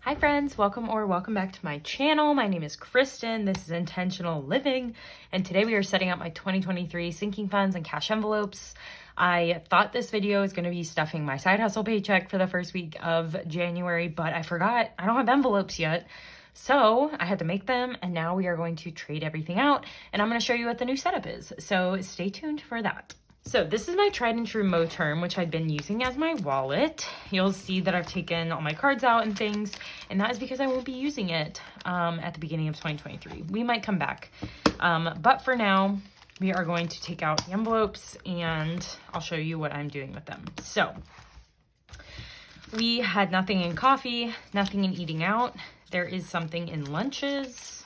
Hi friends, welcome back to my channel. My name is Kristen. This is Intentional Living, and today we are setting up my 2023 sinking funds and cash envelopes. I thought this video was going to be stuffing my side hustle paycheck for the first week of January, but I forgot I don't have envelopes yet. So I had to make them, and now we are going to trade everything out, and I'm going to show you what the new setup is. So stay tuned for that. So this is my tried and true Moterm, which I've been using as my wallet. You'll see that I've taken all my cards out and things, and that is because I won't be using it at the beginning of 2023. We might come back, but for now, we are going to take out the envelopes, and I'll show you what I'm doing with them. So we had nothing in coffee, nothing in eating out. There is something in lunches.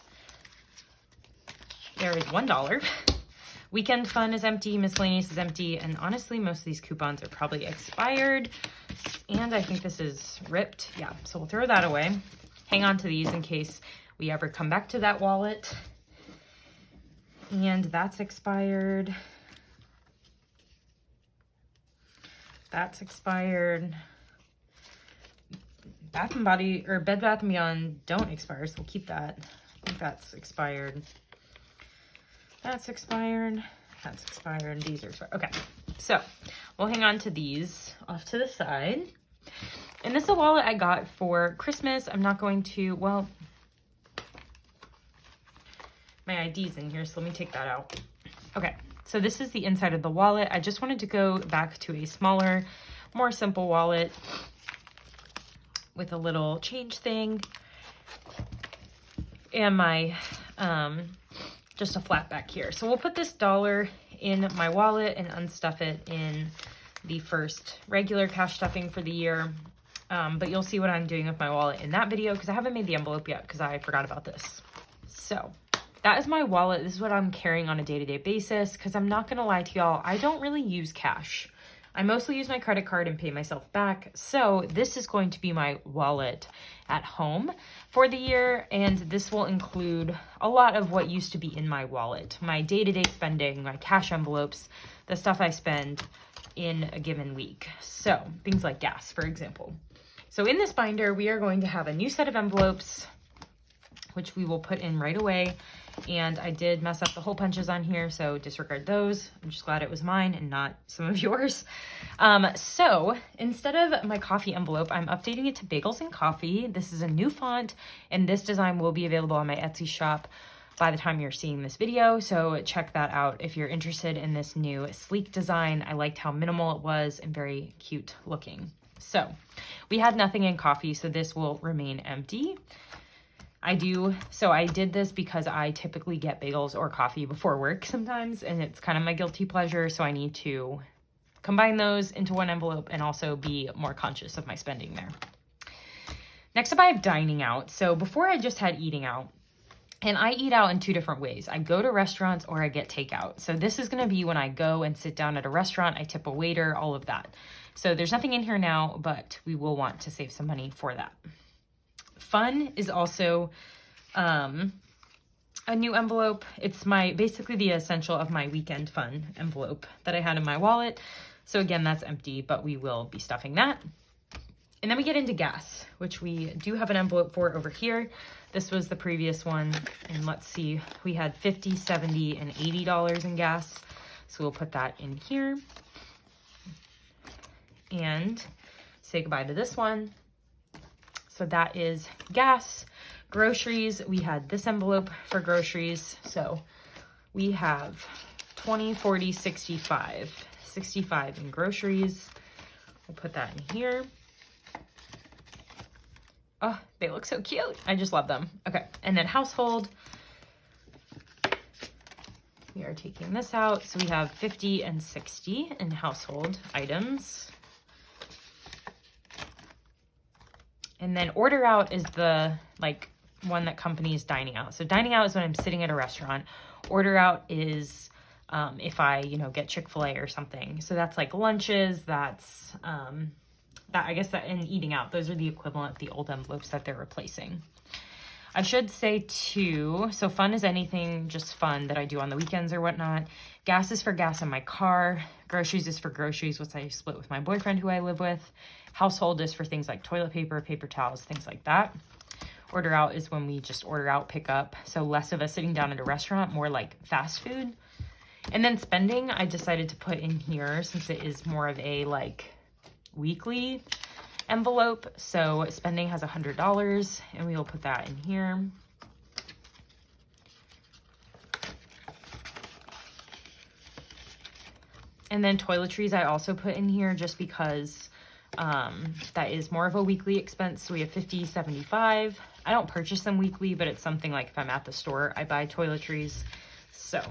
There is $1. Weekend fun is empty, miscellaneous is empty, and honestly, most of these coupons are probably expired. And I think this is ripped. Yeah, so we'll throw that away. Hang on to these in case we ever come back to that wallet. And that's expired. That's expired. Bath and Body, or Bed Bath & Beyond don't expire, so we'll keep that. I think that's expired. That's expired. That's expired. These are expired. Okay, so we'll hang on to these off to the side. And this is a wallet I got for Christmas. I'm not going to, well, my ID's in here, so let me take that out. Okay, so this is the inside of the wallet. I just wanted to go back to a smaller, more simple wallet with a little change thing. And my, just a flat back here. So we'll put this $1 in my wallet and unstuff it in the first regular cash stuffing for the year. But you'll see what I'm doing with my wallet in that video because I haven't made the envelope yet because I forgot about this. So that is my wallet. This is what I'm carrying on a day-to-day basis because I'm not going to lie to y'all, I don't really use cash. I mostly use my credit card and pay myself back. So this is going to be my wallet at home for the year. And this will include a lot of what used to be in my wallet. My day-to-day spending, my cash envelopes, the stuff I spend in a given week. So things like gas, for example. So in this binder, we are going to have a new set of envelopes, which we will put in right away. And I did mess up the hole punches on here, so disregard those. I'm just glad it was mine and not some of yours. So instead of my coffee envelope, I'm updating it to Bagels and Coffee. This is a new font, and this design will be available on my Etsy shop by the time you're seeing this video. So check that out if you're interested in this new sleek design. I liked how minimal it was and very cute looking. So we had nothing in coffee, so this will remain empty. I did this because I typically get bagels or coffee before work sometimes, and it's kind of my guilty pleasure, so I need to combine those into one envelope and also be more conscious of my spending there. Next up, I have dining out. So before I just had eating out, and I eat out in two different ways. I go to restaurants or I get takeout. So this is going to be when I go and sit down at a restaurant, I tip a waiter, all of that. So there's nothing in here now, but we will want to save some money for that. Fun is also a new envelope. It's basically the essential of my weekend fun envelope that I had in my wallet. So again, that's empty, but we will be stuffing that. And then we get into gas, which we do have an envelope for over here. This was the previous one. And let's see, we had $50, $70, and $80 in gas. So we'll put that in here and say goodbye to this one. So that is gas. Groceries, we had this envelope for groceries. So we have 20, 40, 65. 65 in groceries. We'll put that in here. Oh, they look so cute. I just love them. Okay, and then household. We are taking this out. So we have 50 and 60 in household items. And then order out is the one that companies dining out. So dining out is when I'm sitting at a restaurant. Order out is if I, get Chick-fil-A or something. So that's like lunches, that's I guess that in eating out, those are the equivalent of the old envelopes that they're replacing. I should say too, so fun is anything just fun that I do on the weekends or whatnot. Gas is for gas in my car. Groceries is for groceries, which I split with my boyfriend who I live with. Household is for things like toilet paper, paper towels, things like that. Order out is when we just order out, pick up. So less of us sitting down at a restaurant, more like fast food. And then spending, I decided to put in here since it is more of a like weekly envelope. So spending has $100 and we will put that in here. And then toiletries I also put in here just because that is more of a weekly expense. So we have 50, 75. I don't purchase them weekly, but it's something like if I'm at the store, I buy toiletries. So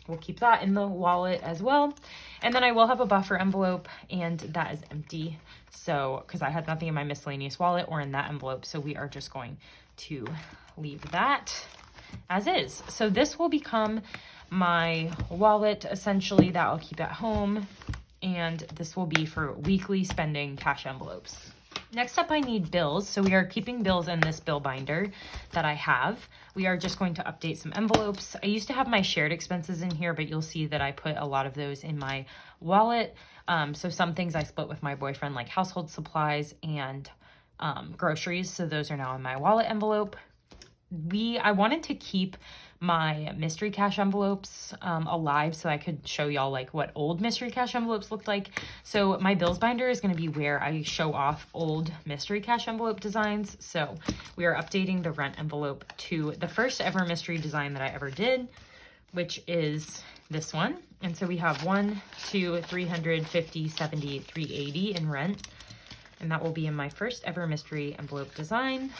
we'll keep that in the wallet as well. And then I will have a buffer envelope and that is empty. So, because I had nothing in my miscellaneous wallet or in that envelope. So we are just going to leave that as is. So this will become my wallet essentially that I'll keep at home. And this will be for weekly spending cash envelopes. Next up, I need bills. So we are keeping bills in this bill binder that I have. We are just going to update some envelopes. I used to have my shared expenses in here, but you'll see that I put a lot of those in my wallet. So some things I split with my boyfriend, like household supplies and groceries. So those are now in my wallet envelope. I wanted to keep my mystery cash envelopes alive so I could show y'all like what old mystery cash envelopes looked like. So my bills binder is going to be where I show off old mystery cash envelope designs. So we are updating the rent envelope to the first ever mystery design that I ever did, which is this one. And so we have 1, 2, 350, 70, 380 in rent. And that will be in my first ever mystery envelope design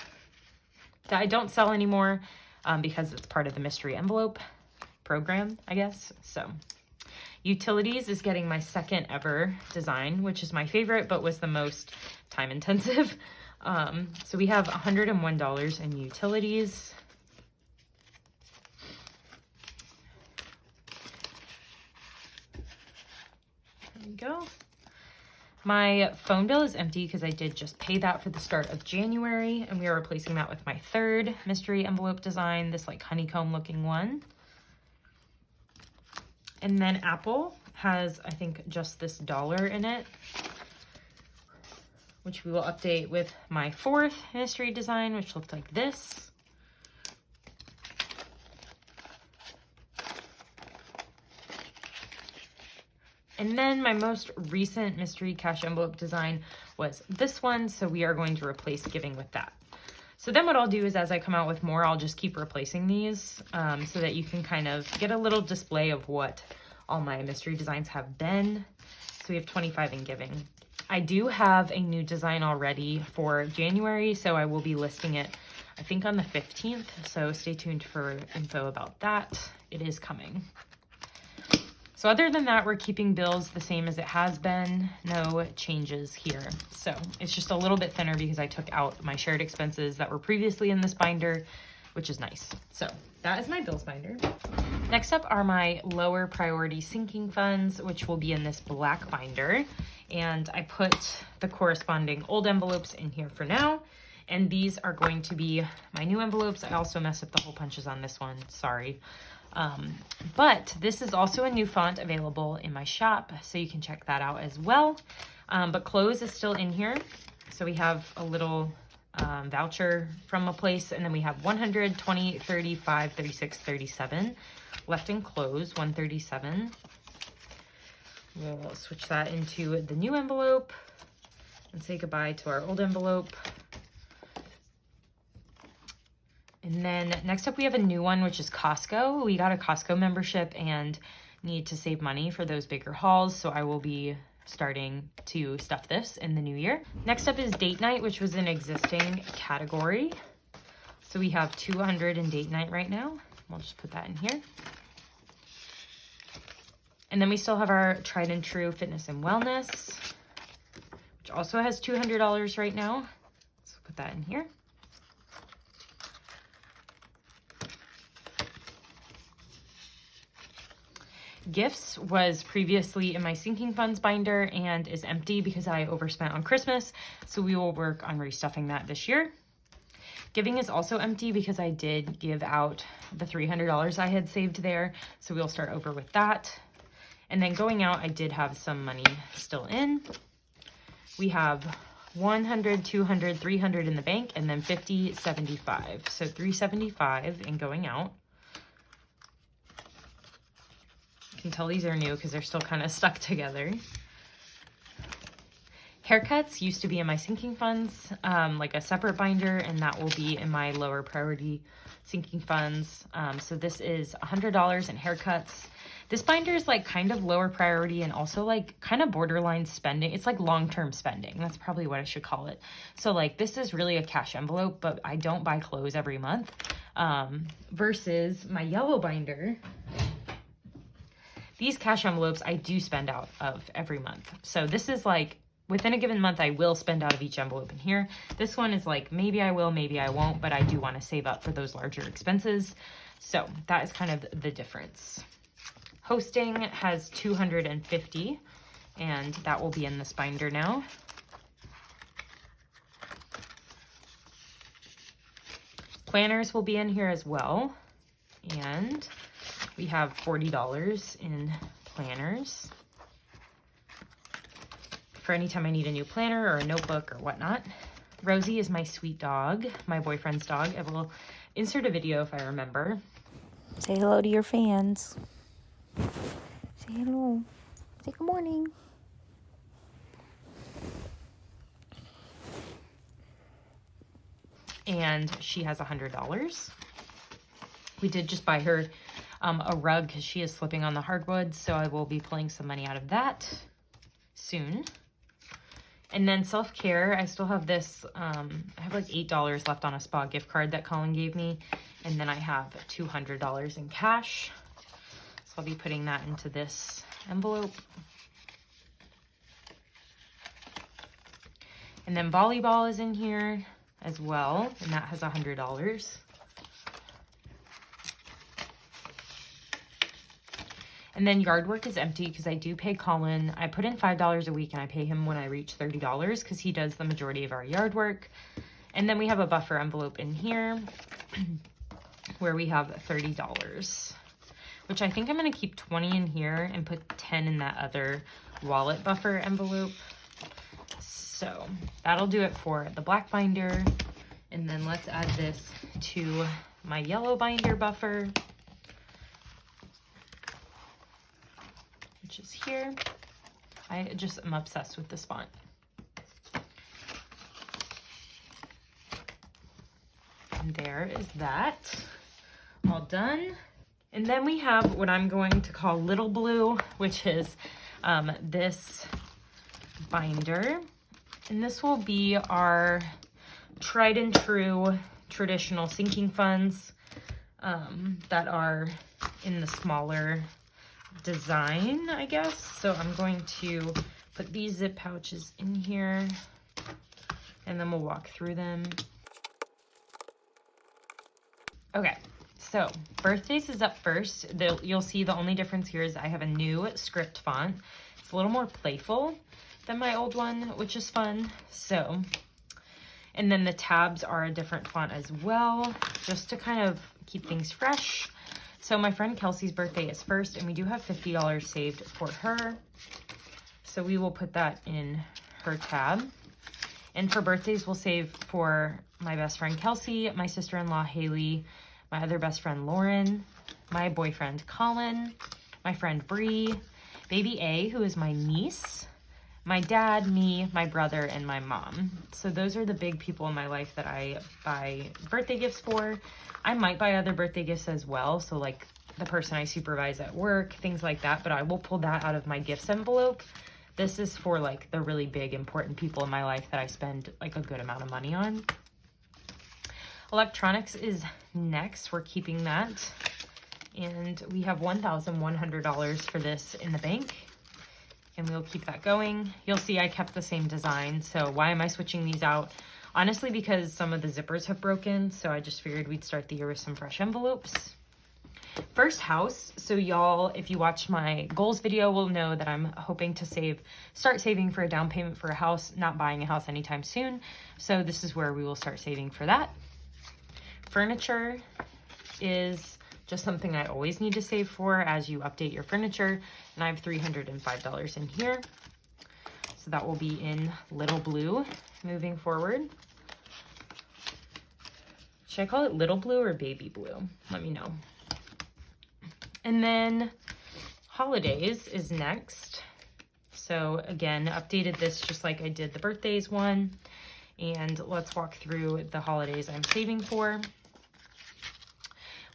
that I don't sell anymore because it's part of the mystery envelope program, I guess. So utilities is getting my second ever design, which is my favorite, but was the most time intensive. So we have $101 in utilities. There we go. My phone bill is empty because I did just pay that for the start of January, and we are replacing that with my third mystery envelope design, this like honeycomb looking one. And then Apple has, I think, just this $1 in it, which we will update with my fourth mystery design, which looked like this. And then my most recent mystery cash envelope design was this one. So we are going to replace giving with that. So then what I'll do is as I come out with more, I'll just keep replacing these so that you can kind of get a little display of what all my mystery designs have been. So we have 25 in giving. I do have a new design already for January, so I will be listing it, I think, on the 15th. So stay tuned for info about that. It is coming. So other than that, we're keeping bills the same as it has been. No changes here. So it's just a little bit thinner because I took out my shared expenses that were previously in this binder, which is nice. So that is my bills binder. Next up are my lower priority sinking funds, which will be in this black binder. And I put the corresponding old envelopes in here for now. And these are going to be my new envelopes. I also messed up the hole punches on this one. Sorry. But this is also a new font available in my shop, so you can check that out as well. But clothes is still in here. So we have a little voucher from a place, and then we have 100, 20, 35, 36, 37 left in clothes, 137. We'll switch that into the new envelope and say goodbye to our old envelope. And then next up we have a new one, which is Costco. We got a Costco membership and need to save money for those bigger hauls. So I will be starting to stuff this in the new year. Next up is date night, which was an existing category. So we have 200 in date night right now. We'll just put that in here. And then we still have our tried and true fitness and wellness, which also has $200 right now. So put that in here. Gifts was previously in my sinking funds binder and is empty because I overspent on Christmas. So we will work on restuffing that this year. Giving is also empty because I did give out the $300 I had saved there. So we'll start over with that. And then going out, I did have some money still in. We have 100, 200, 300 in the bank, and then 50, 75. So 375 in going out. You can tell these are new because they're still kind of stuck together. Haircuts used to be in my sinking funds, like a separate binder, and that will be in my lower priority sinking funds. So this is $100 in haircuts. This binder is like kind of lower priority and also like kind of borderline spending. It's like long-term spending. That's probably what I should call it. So like this is really a cash envelope, but I don't buy clothes every month. Versus my yellow binder. These cash envelopes I do spend out of every month. So this is like within a given month, I will spend out of each envelope in here. This one is like, maybe I will, maybe I won't, but I do want to save up for those larger expenses. So that is kind of the difference. Hosting has 250, and that will be in this binder now. Planners will be in here as well. And we have $40 in planners for anytime I need a new planner or a notebook or whatnot. Rosie is my sweet dog, my boyfriend's dog. I will insert a video if I remember. Say hello to your fans. Say hello. Say good morning. And she has $100. We did just buy her a rug because she is slipping on the hardwood, so I will be pulling some money out of that soon. And then self-care, I still have this, I have like $8 left on a spa gift card that Colin gave me. And then I have $200 in cash. So I'll be putting that into this envelope. And then volleyball is in here as well, and that has $100. And then yard work is empty because I do pay Colin. I put in $5 a week and I pay him when I reach $30 because he does the majority of our yard work. And then we have a buffer envelope in here where we have $30, which I think I'm going to keep 20 in here and put 10 in that other wallet buffer envelope. So that'll do it for the black binder. And then let's add this to my yellow binder buffer, which is here. I just am obsessed with this font. And there is that, all done. And then we have what I'm going to call Little Blue, which is this binder. And this will be our tried and true traditional sinking funds that are in the smaller design, I guess. So I'm going to put these zip pouches in here and then we'll walk through them. Okay, so birthdays is up first. You'll see the only difference here is I have a new script font. It's a little more playful than my old one, which is fun. So, and then the tabs are a different font as well, just to kind of keep things fresh. So my friend Kelsey's birthday is first, and we do have $50 saved for her. So we will put that in her tab. And for birthdays, we'll save for my best friend Kelsey, my sister-in-law Haley, my other best friend Lauren, my boyfriend Colin, my friend Bree, baby A, who is my niece, my dad, me, my brother, and my mom. So those are the big people in my life that I buy birthday gifts for. I might buy other birthday gifts as well. So like the person I supervise at work, things like that, but I will pull that out of my gifts envelope. This is for like the really big, important people in my life that I spend like a good amount of money on. Electronics is next. We're keeping that. And we have $1,100 for this in the bank. And we'll keep that going. You'll see I kept the same design. So why am I switching these out? Honestly, because some of the zippers have broken. So I just figured we'd start the year with some fresh envelopes. First house. So y'all, if you watch my goals video, will know that I'm hoping to start saving for a down payment for a house, not buying a house anytime soon. So this is where we will start saving for that. Furniture is just something I always need to save for as you update your furniture. And I have $305 in here. So that will be in little blue moving forward. Should I call it little blue or baby blue? Let me know. And then holidays is next. So again, updated this just like I did the birthdays one. And let's walk through the holidays I'm saving for.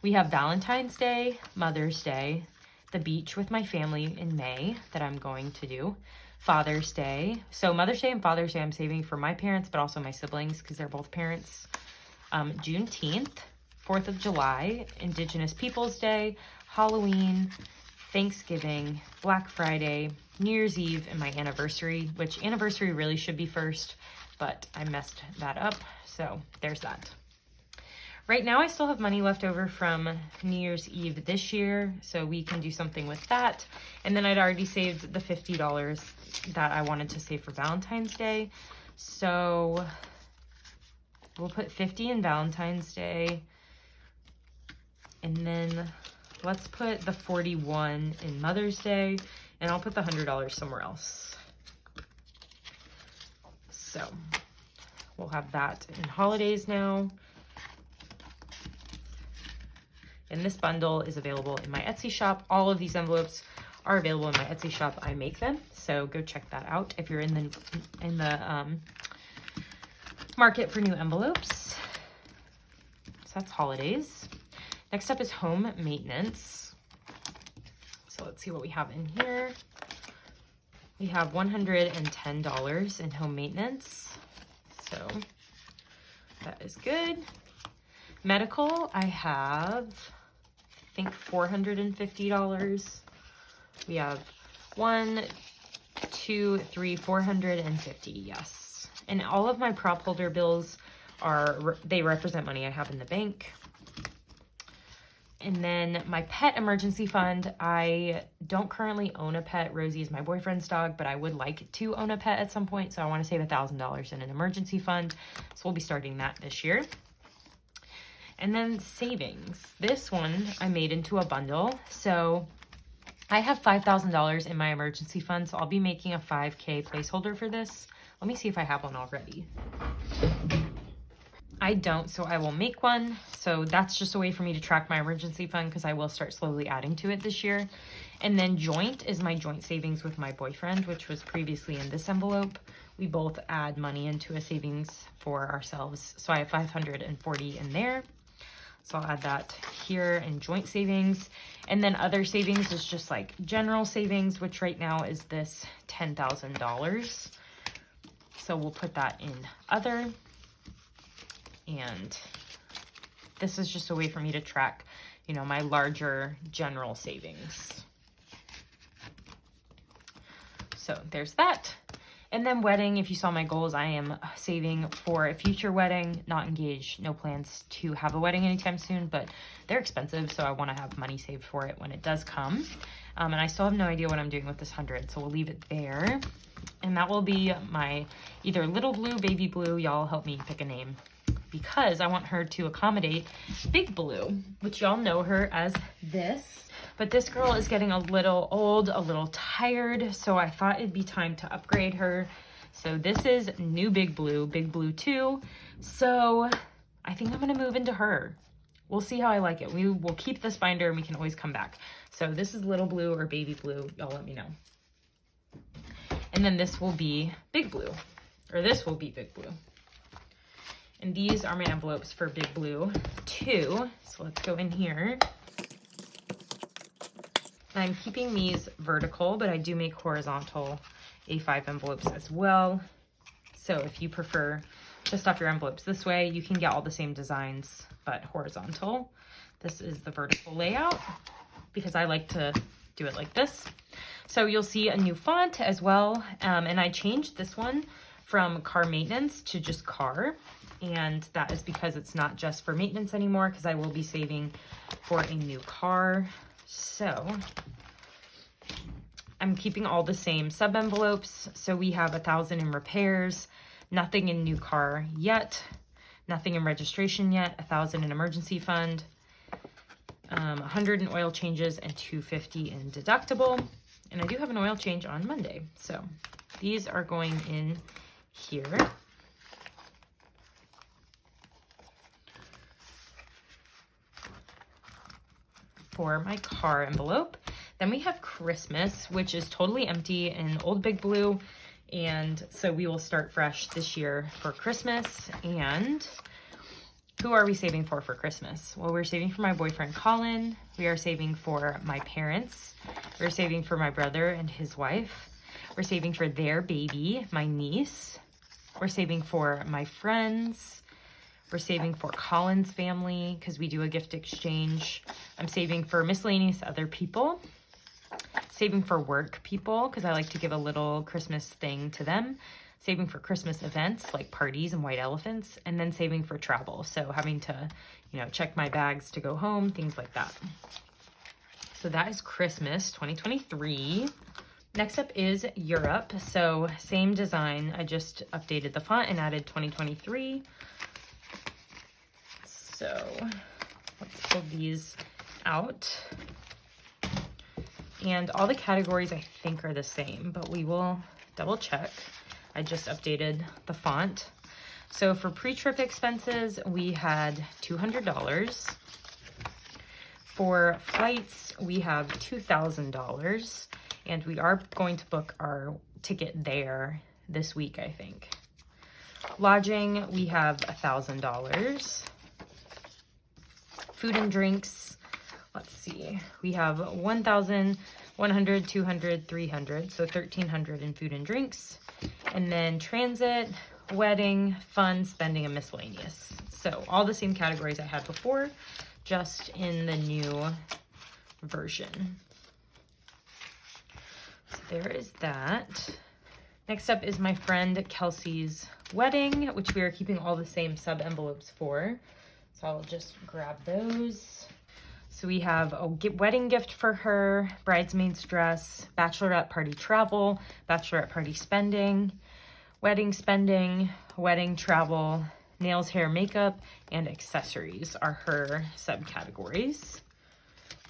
We have Valentine's Day, Mother's Day, the beach with my family in May that I'm going to do, Father's Day. So Mother's Day and Father's Day I'm saving for my parents, but also my siblings because they're both parents. Juneteenth, 4th of July, Indigenous Peoples Day, Halloween, Thanksgiving, Black Friday, New Year's Eve, and my anniversary, which anniversary really should be first, but I messed that up, so there's that. Right now I still have money left over from New Year's Eve this year, so we can do something with that. And then I'd already saved the $50 that I wanted to save for Valentine's Day, so we'll put 50 in Valentine's Day, and then let's put the 41 in Mother's Day, and I'll put the $100 somewhere else. So we'll have that in holidays now. And this bundle is available in my Etsy shop. All of these envelopes are available in my Etsy shop. I make them, so go check that out if you're in the market for new envelopes. So that's holidays. Next up is home maintenance. So let's see what we have in here. We have $110 in home maintenance. So that is good. Medical, I have, I think $450. We have 1, 2, 3, 450, yes. And all of my prop holder bills they represent money I have in the bank. And then my pet emergency fund, I don't currently own a pet. Rosie is my boyfriend's dog, but I would like to own a pet at some point. So I want to save $1,000 in an emergency fund. So we'll be starting that this year. And then savings. This one I made into a bundle. So I have $5,000 in my emergency fund. So I'll be making a 5K placeholder for this. Let me see if I have one already. I don't, so I will make one. So that's just a way for me to track my emergency fund because I will start slowly adding to it this year. And then joint is my joint savings with my boyfriend, which was previously in this envelope. We both add money into a savings for ourselves. So I have $540 in there. So I'll add that here in joint savings. And then other savings is just like general savings, which right now is this $10,000. So we'll put that in other. And this is just a way for me to track, you know, my larger general savings. So there's that. And then wedding, if you saw my goals, I am saving for a future wedding, not engaged, no plans to have a wedding anytime soon, but they're expensive, so I want to have money saved for it when it does come. And I still have no idea what I'm doing with this 100, so we'll leave it there. And that will be my either little blue, baby blue, y'all help me pick a name, because I want her to accommodate Big Blue, which y'all know her as this. But this girl is getting a little old, a little tired, so I thought it'd be time to upgrade her. So this is new Big Blue 2. So I think I'm gonna move into her. We'll see how I like it. We will keep this binder and we can always come back. So this is little blue or baby blue, y'all let me know. And then this will be Big Blue, or this will be Big Blue. And these are my envelopes for Big Blue 2. So let's go in here. I'm keeping these vertical, but I do make horizontal A5 envelopes as well. So if you prefer to stuff your envelopes this way, you can get all the same designs, but horizontal. This is the vertical layout because I like to do it like this. So you'll see a new font as well. And I changed this one from car maintenance to just car. And that is because it's not just for maintenance anymore, because I will be saving for a new car. So I'm keeping all the same sub envelopes. So we have 1,000 in repairs, nothing in new car yet, nothing in registration yet, 1,000 in emergency fund, 100 in oil changes and $250 in deductible. And I do have an oil change on Monday. So these are going in here. For my car envelope. Then we have Christmas, which is totally empty in Old Big Blue. And so we will start fresh this year for Christmas. And who are we saving for Christmas? Well, we're saving for my boyfriend, Colin. We are saving for my parents. We're saving for my brother and his wife. We're saving for their baby, my niece. We're saving for my friends. We're saving for Colin's family because we do a gift exchange. I'm saving for miscellaneous other people. Saving for work people because I like to give a little Christmas thing to them. Saving for Christmas events like parties and white elephants. And then saving for travel. So having to, check my bags to go home, things like that. So that is Christmas 2023. Next up is Europe. So same design. I just updated the font and added 2023. So let's pull these out. And all the categories I think are the same, but we will double check. I just updated the font. So for pre-trip expenses, we had $200. For flights, we have $2,000. And we are going to book our ticket there this week, I think. Lodging, we have $1,000. Food and drinks, let's see, we have 1,100, 200, 300, so 1,300 in food and drinks. And then transit, wedding, fun, spending, and miscellaneous. So all the same categories I had before, just in the new version. So there is that. Next up is my friend Kelsey's wedding, which we are keeping all the same sub envelopes for. So I'll just grab those. So we have a wedding gift for her, bridesmaid's dress, bachelorette party travel, bachelorette party spending, wedding spending, wedding travel, nails, hair, makeup, and accessories are her subcategories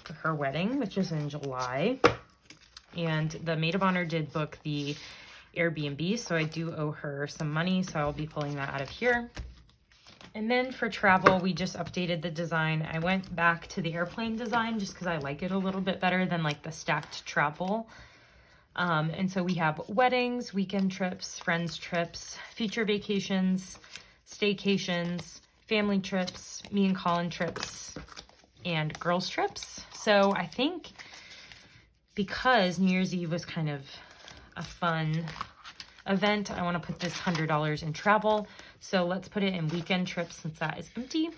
for her wedding, which is in July. And the maid of honor did book the Airbnb, so I do owe her some money, so I'll be pulling that out of here. And then for travel, we just updated the design. I went back to the airplane design just because I like it a little bit better than like the stacked travel. And so we have weddings, weekend trips, friends trips, future vacations, staycations, family trips, me and Colin trips, and girls trips. So I think because New Year's Eve was kind of a fun event, I want to put this $100 in travel. So let's put it in weekend trips since that is empty.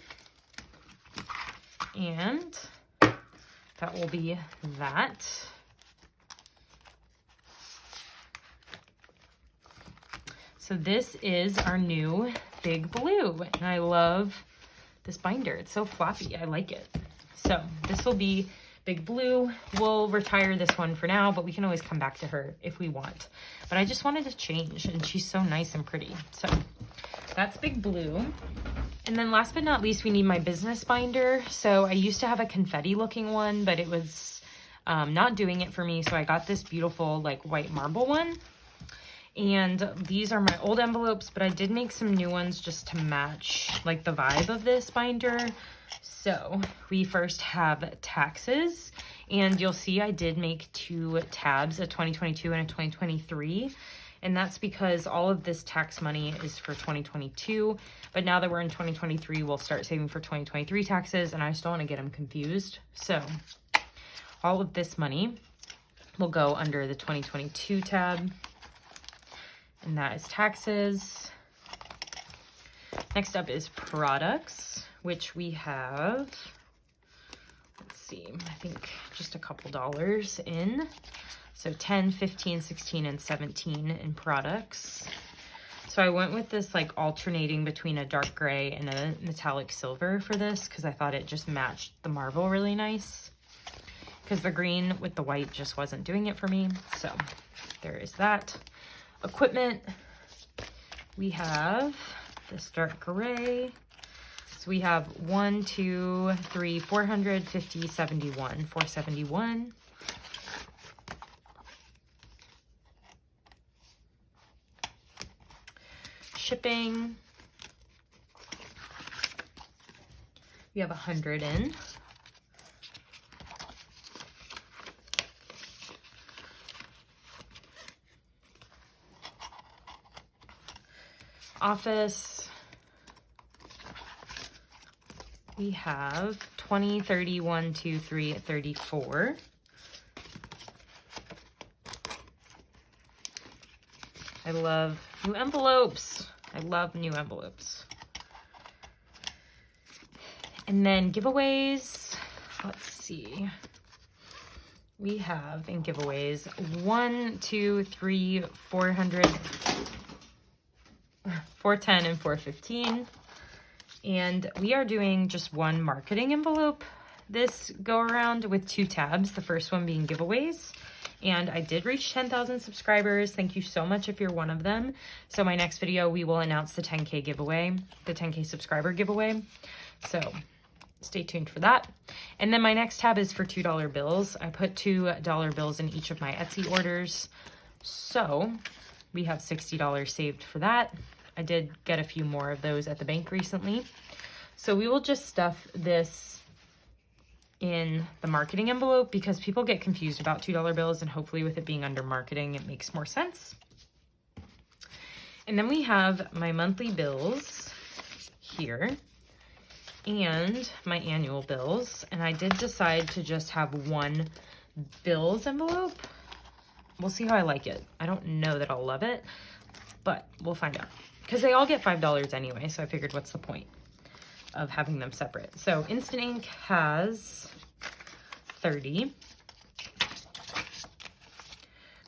And that will be that. So this is our new Big Blue. And I love this binder. It's so floppy. I like it. So this will be Big Blue. We'll retire this one for now, but we can always come back to her if we want. But I just wanted to change, and she's so nice and pretty. So that's Big Blue. And then last but not least, we need my business binder. So I used to have a confetti looking one, but it was not doing it for me. So I got this beautiful like white marble one. And these are my old envelopes, but I did make some new ones just to match like the vibe of this binder. So we first have taxes, and you'll see I did make 2 tabs, a 2022 and a 2023. And that's because all of this tax money is for 2022. But now that we're in 2023, we'll start saving for 2023 taxes, and I just don't want to get them confused. So all of this money will go under the 2022 tab. And that is taxes. Next up is products, which we have, let's see, I think just a couple dollars in. So 10, 15, 16, and 17 in products. So I went with this like alternating between a dark gray and a metallic silver for this because I thought it just matched the marble really nice. Because the green with the white just wasn't doing it for me. So there is that. Equipment, we have this dark gray. So we have 1, 2, 3, 450, 71, 471. Shipping. We have 100 in. Office. We have 20, 30, 1, 2, 3, 34. I love new envelopes. I love new envelopes. And then giveaways. Let's see. We have in giveaways 1, 2, 3, 400, 410, and 415. And we are doing just one marketing envelope this go around with 2 tabs, the first one being giveaways. And I did reach 10,000 subscribers. Thank you so much if you're one of them. So my next video, we will announce the 10K giveaway, the 10K subscriber giveaway. So stay tuned for that. And then my next tab is for $2 bills. I put $2 bills in each of my Etsy orders. So we have $60 saved for that. I did get a few more of those at the bank recently. So we will just stuff this in the marketing envelope because people get confused about $2 bills, and hopefully with it being under marketing, it makes more sense. And then we have my monthly bills here and my annual bills. And I did decide to just have one bills envelope. We'll see how I like it. I don't know that I'll love it, but we'll find out. Because they all get $5 anyway, so I figured what's the point of having them separate. So Instant Ink has 30.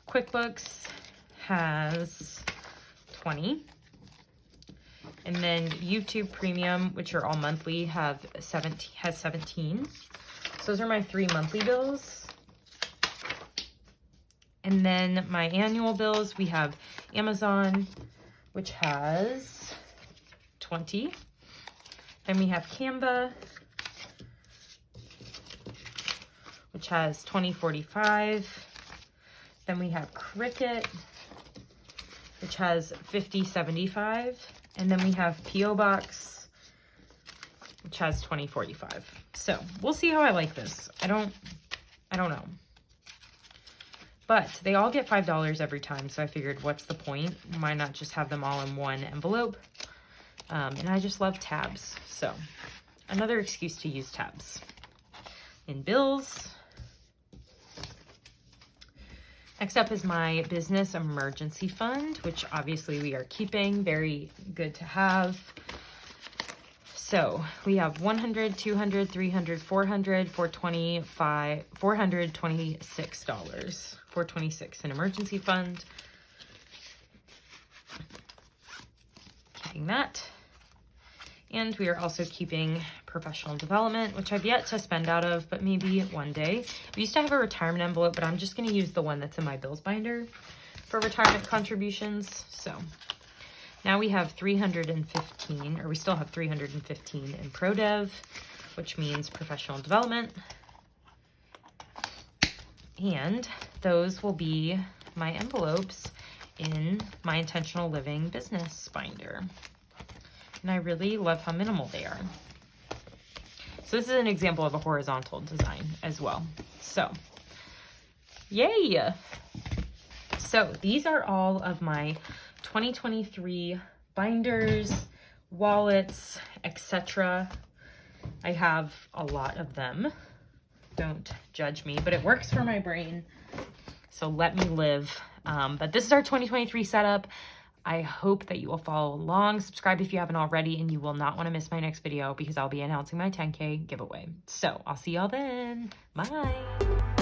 QuickBooks has 20. And then YouTube Premium, which are all monthly, has 17. So those are my 3 monthly bills. And then my annual bills, we have Amazon, which has 20. Then we have Canva, which has 20.45. Then we have Cricut, which has 50.75. And then we have P.O. Box, which has 20.45. So we'll see how I like this. I don't know. But they all get $5 every time, so I figured what's the point? Why not just have them all in one envelope? And I just love tabs, so another excuse to use tabs. In bills, next up is my business emergency fund, which obviously we are keeping. Very good to have. So we have 100, 200, 300, 400, 425, $426. 426 in emergency fund. Keeping that. And we are also keeping professional development, which I've yet to spend out of, but maybe one day. We used to have a retirement envelope, but I'm just going to use the one that's in my bills binder for retirement contributions. So now we have 315, or we still have 315 in ProDev, which means professional development. And those will be my envelopes in my Intentional Living business binder. And I really love how minimal they are. So this is an example of a horizontal design as well. So, yay! So these are all of my 2023 binders, wallets, etc. I have a lot of them. Don't judge me, but it works for my brain. So let me live. But this is our 2023 setup. I hope that you will follow along. Subscribe if you haven't already, and you will not want to miss my next video because I'll be announcing my 10K giveaway. So I'll see y'all then. Bye.